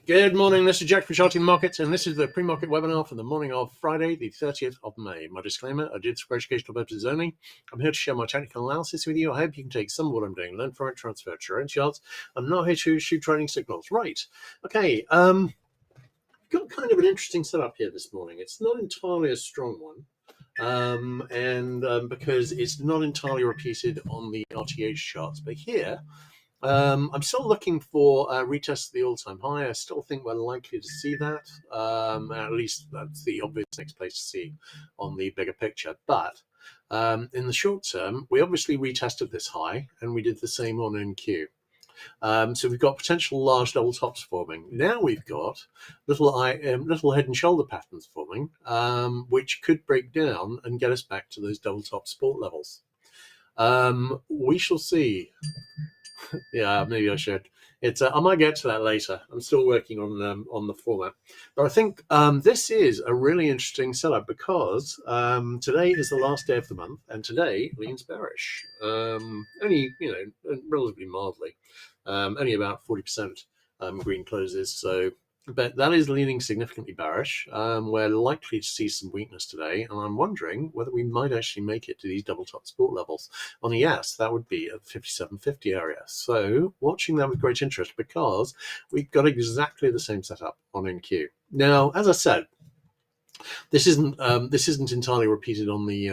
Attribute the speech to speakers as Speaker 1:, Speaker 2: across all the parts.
Speaker 1: Good morning, this is Jack for Charting the Markets, and this is the pre-market webinar for the morning of Friday, the 30th of May. My disclaimer, I did this for educational purposes only. I'm here to share my technical analysis with you. I hope you can take some of what I'm doing, learn from it, transfer it to your own charts. I'm not here to shoot trading signals. Right, okay, got kind of an interesting setup here this morning. It's not entirely a strong one. Because it's not entirely repeated on the RTH charts, but here I'm still looking for a retest of the all-time high. I still think we're likely to see that. At least that's the obvious next place to see on the bigger picture. But in the short term, we obviously retested this high, and we did the same on NQ. So we've got potential large double tops forming. Now we've got little head and shoulder patterns forming, which could break down and get us back to those double top support levels. We shall see. Yeah, maybe I should. I might get to that later. I'm still working on the format, but I think this is a really interesting setup because today is the last day of the month, and today leans bearish. Only relatively mildly, only about 40% green closes. So, but that is leaning significantly bearish. We're likely to see some weakness today, and I'm wondering whether we might actually make it to these double top support levels. On a yes, that would be at 57.50 area. So watching that with great interest because we've got exactly the same setup on NQ. Now, as I said, this isn't entirely repeated on the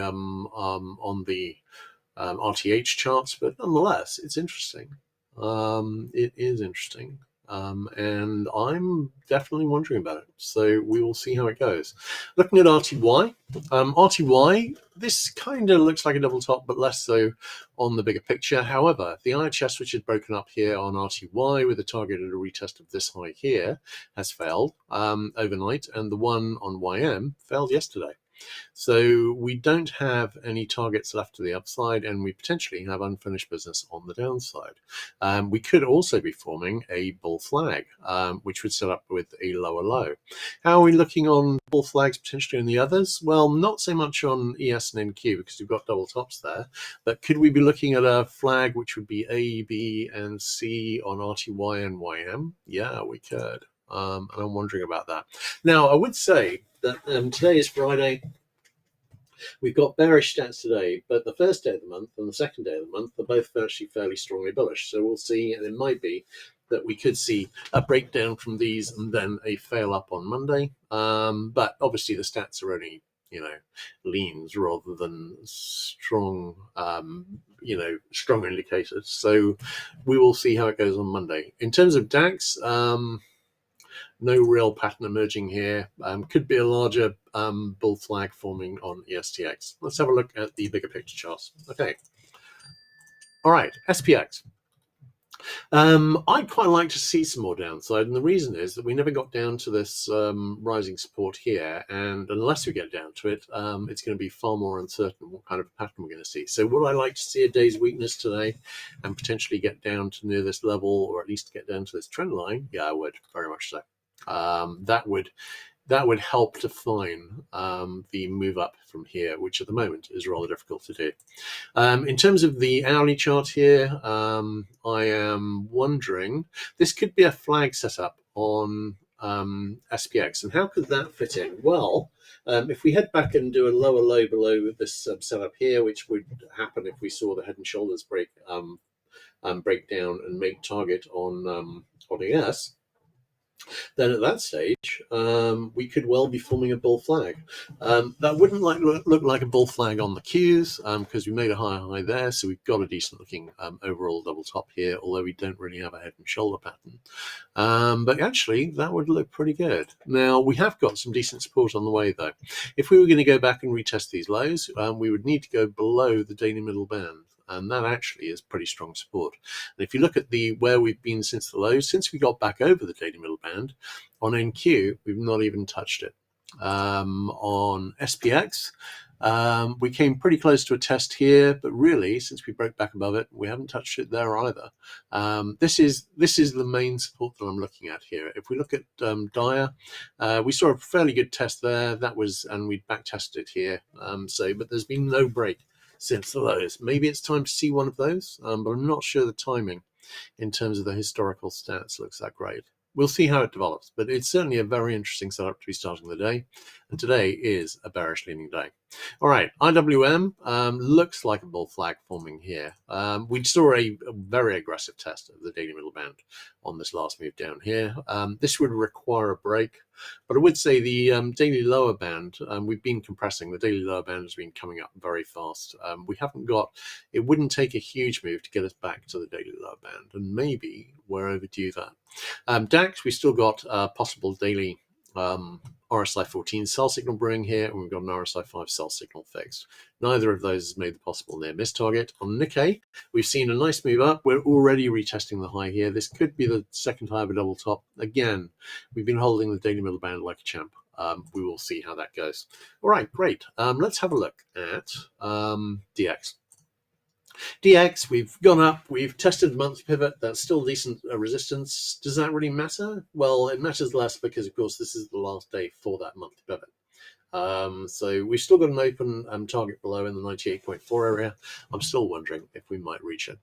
Speaker 1: RTH charts, but nonetheless, it's interesting. It is interesting. And I'm definitely wondering about it. So we will see how it goes. Looking at RTY, RTY, this kind of looks like a double top, but less so on the bigger picture. However, the IHS, which is broken up here on RTY with a target at a retest of this high here, has failed overnight, and the one on YM failed yesterday. So we don't have any targets left to the upside, and we potentially have unfinished business on the downside. We could also be forming a bull flag, which would set up with a lower low. How are we looking on bull flags potentially in the others? Well, not so much on ES and NQ because we've got double tops there, but could we be looking at a flag which would be A, B, and C on RTY and YM? Yeah, we could. And I'm wondering about that. Now, I would say that today is Friday. We've got bearish stats today, but the first day of the month and the second day of the month are both actually fairly strongly bullish. So we'll see, and it might be that we could see a breakdown from these and then a fail up on Monday. But obviously the stats are only, leans rather than strong, strong indicators. So we will see how it goes on Monday. In terms of DAX, no real pattern emerging here. Could be a larger bull flag forming on ESTX. Let's have a look at the bigger picture charts. Okay. All right, SPX. I'd quite like to see some more downside, and the reason is that we never got down to this rising support here, and unless we get down to it, it's going to be far more uncertain what kind of pattern we're going to see. So would I like to see a day's weakness today and potentially get down to near this level, or at least get down to this trend line? Yeah, I would, very much so. That would help define the move up from here, which at the moment is rather difficult to do. In terms of the hourly chart here, I am wondering, this could be a flag setup on SPX. And how could that fit in? Well, if we head back and do a lower low below this setup here, which would happen if we saw the head and shoulders break down and make target on ES, then at that stage, we could well be forming a bull flag. That wouldn't look like a bull flag on the Qs because we made a higher high there, so we've got a decent looking overall double top here, although we don't really have a head and shoulder pattern. But actually, that would look pretty good. Now, we have got some decent support on the way, though. If we were going to go back and retest these lows, we would need to go below the daily middle band. And that actually is pretty strong support. And if you look at where we've been since the lows, since we got back over the daily middle band, on NQ, we've not even touched it. On SPX, we came pretty close to a test here, but really, since we broke back above it, we haven't touched it there either. This is the main support that I'm looking at here. If we look at Dyer, we saw a fairly good test there. And we back tested it here. But there's been no break since the lows. Maybe it's time to see one of those, but I'm not sure the timing in terms of the historical stats looks that great. we'll see how it develops, but it's certainly a very interesting setup to be starting the day. And today is a bearish leaning day. All right, IWM looks like a bull flag forming here. We saw a very aggressive test of the daily middle band on this last move down here. This would require a break, but I would say the daily lower band, we've been compressing. The daily lower band has been coming up very fast. We haven't got, it wouldn't take a huge move to get us back to the daily lower band, and maybe we're overdue that. DAX, we still got possible daily RSI 14 sell signal brewing here, and we've got an RSI 5 sell signal fixed. Neither of those has made the possible near miss target. On Nikkei, we've seen a nice move up. We're already retesting the high here. This could be the second high of a double top. Again, we've been holding the daily middle band like a champ. We will see how that goes. All right, great. Let's have a look at DX. DX, we've gone up, we've tested the monthly pivot, that's still decent resistance. Does that really matter? Well, it matters less because, of course, this is the last day for that monthly pivot. So we've still got an open target below in the 98.4 area. I'm still wondering if we might reach it.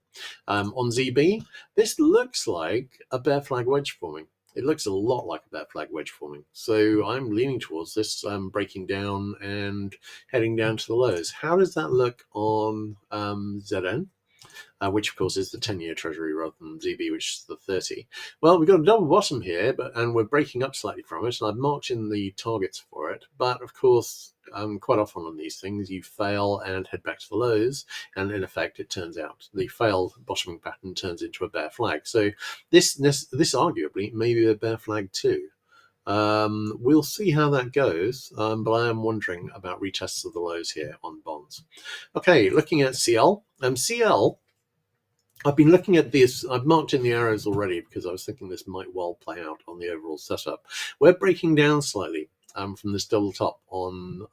Speaker 1: On ZB, this looks like a bear flag wedge forming. It looks a lot like a bear flag wedge forming. So I'm leaning towards this breaking down and heading down to the lows. How does that look on ZN? Which of course is the 10-year treasury rather than ZB, which is the 30. Well, we've got a double bottom here, and we're breaking up slightly from it, and I've marked in the targets for it. But of course, quite often on these things, you fail and head back to the lows, and in effect, it turns out the failed bottoming pattern turns into a bear flag. So this arguably may be a bear flag too. We'll see how that goes, but I am wondering about retests of the lows here on bonds. Okay, looking at CL. CL, I've been looking at this. I've marked in the arrows already because I was thinking this might well play out on the overall setup. We're breaking down slightly from this double top on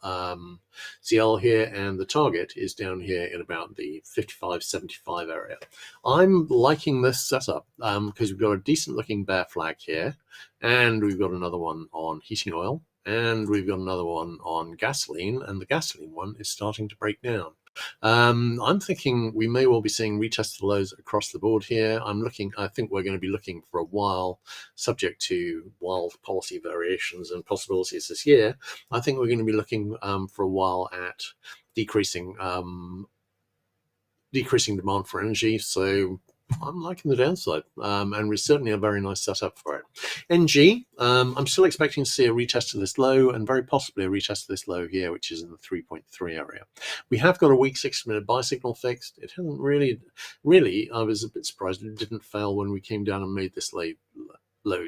Speaker 1: CL here, and the target is down here in about the 55.75 area. I'm liking this setup because we've got a decent looking bear flag here, and we've got another one on heating oil, and we've got another one on gasoline, and the gasoline one is starting to break down. I'm thinking we may well be seeing retest of the lows across the board here. I think we're going to be looking for a while, subject to wild policy variations and possibilities this year. I think we're going to be looking for a while at decreasing demand for energy. So I'm liking the downside, and we're certainly a very nice setup for it. NG, I'm still expecting to see a retest of this low, and very possibly a retest of this low here, which is in the 3.3 area. We have got a weak 6-minute buy signal fixed. It hasn't really, I was a bit surprised it didn't fail when we came down and made this low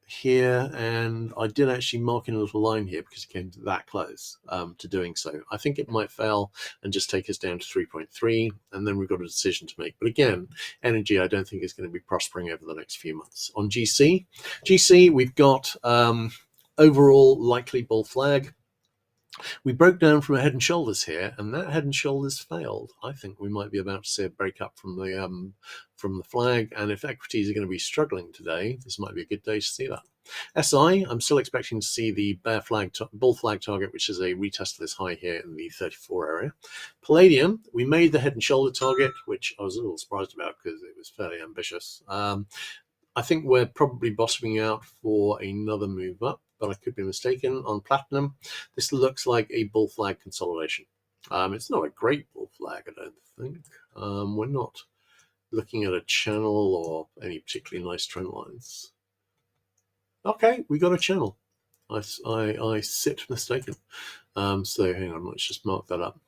Speaker 1: here, and I did actually mark in a little line here because it came that close to doing so. I think it might fail and just take us down to 3.3, and then we've got a decision to make. But again, energy I don't think is going to be prospering over the next few months. On GC, we've got overall likely bull flag. We broke down from a head and shoulders here, and that head and shoulders failed. I think we might be about to see a break up from the flag, and if equities are going to be struggling today, this might be a good day to see that. SI, I'm still expecting to see the bull flag target, which is a retest of this high here in the 34 area. Palladium, we made the head and shoulder target, which I was a little surprised about because it was fairly ambitious. I think we're probably bottoming out for another move up, but I could be mistaken. On platinum, this looks like a bull flag consolidation. It's not a great bull flag, I don't think. We're not looking at a channel or any particularly nice trend lines. Okay, we got a channel. I sit mistaken. So hang on, let's just mark that up.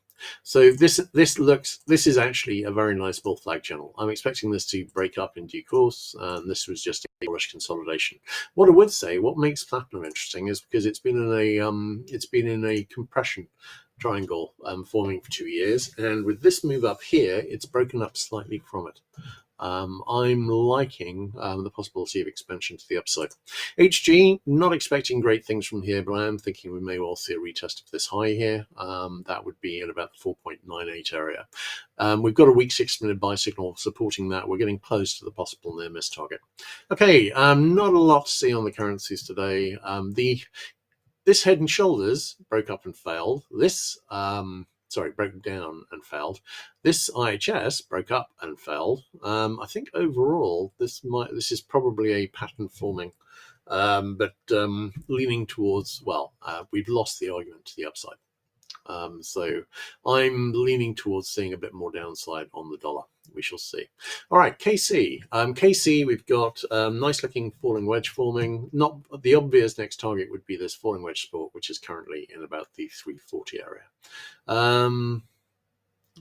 Speaker 1: So this is actually a very nice bull flag channel. I'm expecting this to break up in due course, and this was just a bullish consolidation. What I would say, what makes platinum interesting, is because it's been in a compression triangle forming for 2 years, and with this move up here, it's broken up slightly from it. I'm liking the possibility of expansion to the upside. HG, not expecting great things from here, but I am thinking we may well see a retest of this high here. That would be at about the 4.98 area. We've got a weak 6-minute buy signal supporting that. We're getting close to the possible near miss target. Okay, not a lot to see on the currencies today. This head and shoulders broke up and failed. This broke down and fell. This IHS broke up and fell. I think overall this is probably a pattern forming, but leaning towards, we've lost the argument to the upside. So I'm leaning towards seeing a bit more downside on the dollar. We shall see. All right, KC. KC, we've got nice looking falling wedge forming. Not the obvious next target would be this falling wedge support, which is currently in about the 340 area.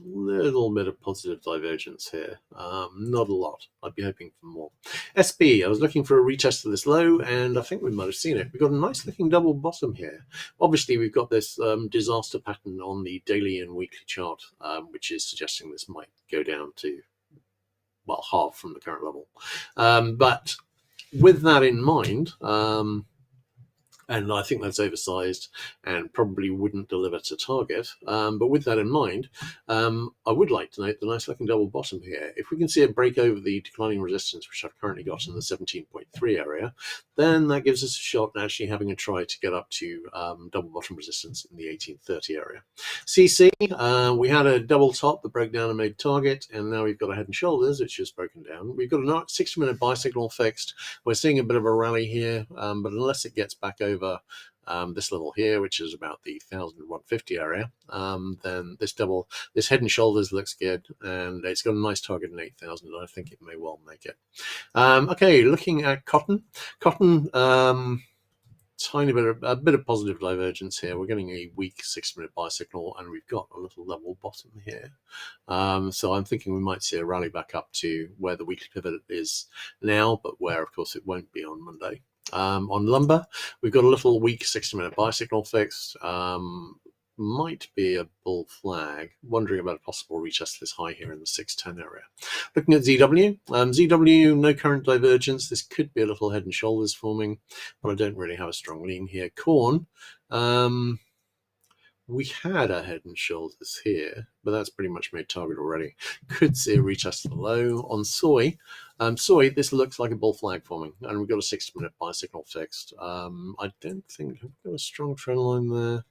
Speaker 1: Little bit of positive divergence here. Not a lot. I'd be hoping for more. SB, I was looking for a retest of this low, and I think we might have seen it. We've got a nice looking double bottom here. Obviously, we've got this disaster pattern on the daily and weekly chart, which is suggesting this might go down to, half from the current level. But with that in mind, and I think that's oversized and probably wouldn't deliver to target. But with that in mind, I would like to note the nice looking double bottom here. If we can see it break over the declining resistance, which I've currently got in the 17.3 area, then that gives us a shot at actually having a try to get up to double bottom resistance in the 1830 area. CC, we had a double top that broke down and made target, and now we've got a head and shoulders, which is broken down. We've got a 60-minute buy signal fixed. We're seeing a bit of a rally here, but unless it gets back over this level here, which is about the 1150 area, then this head and shoulders looks good, and it's got a nice target in 8000, and I think it may well make it. Okay, looking at cotton, a bit of positive divergence here. We're getting a weak 6-minute buy signal, and we've got a little level bottom here. So I'm thinking we might see a rally back up to where the weekly pivot is now, but where, of course, it won't be on Monday. On lumber, we've got a little weak 60-minute buy signal fixed. Might be a bull flag. Wondering about a possible retest of this high here in the 610 area. Looking at ZW, ZW, no current divergence. This could be a little head and shoulders forming, but I don't really have a strong lean here. Corn, we had a head and shoulders here, but that's pretty much made target already. Could see a retest of the low. On soy, this looks like a bull flag forming, and we've got a 60-minute buy signal fixed. I don't think we've got a strong trend line there.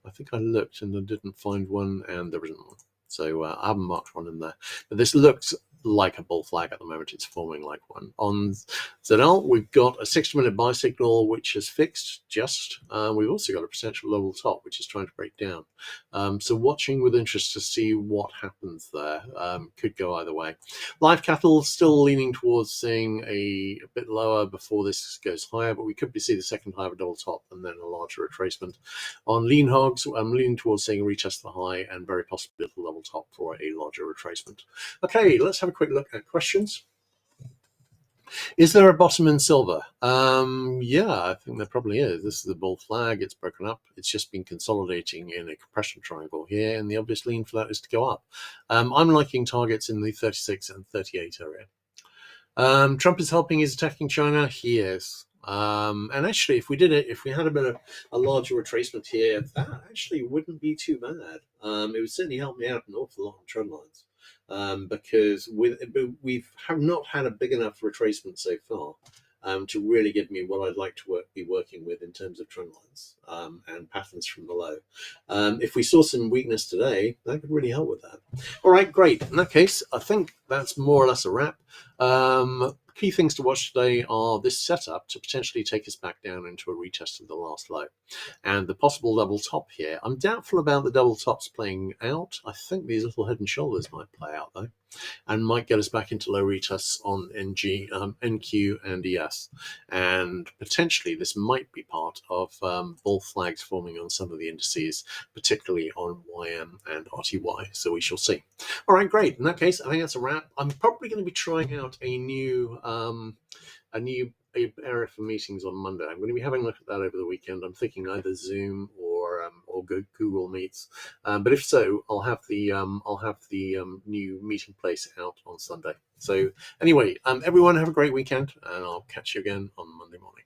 Speaker 1: I think I looked and I didn't find one, and there isn't one. So I haven't marked one in there. But this looks like a bull flag at the moment. It's forming like one. On ZL, we've got a 60-minute buy signal, which is fixed just. We've also got a potential level top, which is trying to break down. So watching with interest to see what happens there. Could go either way. Live cattle still leaning towards seeing a bit lower before this goes higher, but we could see the second high of a double top and then a larger retracement. On lean hogs, I'm leaning towards seeing a retest of the high and very possibly a level top for a larger retracement. Okay, let's have a quick look at questions. Is there a bottom in silver? Yeah, I think there probably is. This is a bull flag. It's broken up. It's just been consolidating in a compression triangle here, and the obvious lean for that is to go up. I'm liking targets in the 36 and 38 area. Trump is helping. He's attacking China. He is. And actually, if we had a bit of a larger retracement here, that actually wouldn't be too bad. It would certainly help me out an awful lot on trend lines. Because we have not had a big enough retracement so far to really give me what I'd like to be working with in terms of trend lines and patterns from below. If we saw some weakness today, that could really help with that. All right, great. In that case, I think that's more or less a wrap. Key things to watch today are this setup to potentially take us back down into a retest of the last low and the possible double top here. I'm doubtful about the double tops playing out. I think these little head and shoulders might play out though, and might get us back into low retests on NG, NQ and ES. And potentially this might be part of bull flags forming on some of the indices, particularly on YM and RTY. So we shall see. All right, great. In that case, I think that's a wrap. I'm probably going to be trying out a new area for meetings on Monday. I'm going to be having a look at that over the weekend. I'm thinking either Zoom or Google Meets. But if so, I'll have the new meeting place out on Sunday. So anyway, everyone have a great weekend, and I'll catch you again on Monday morning.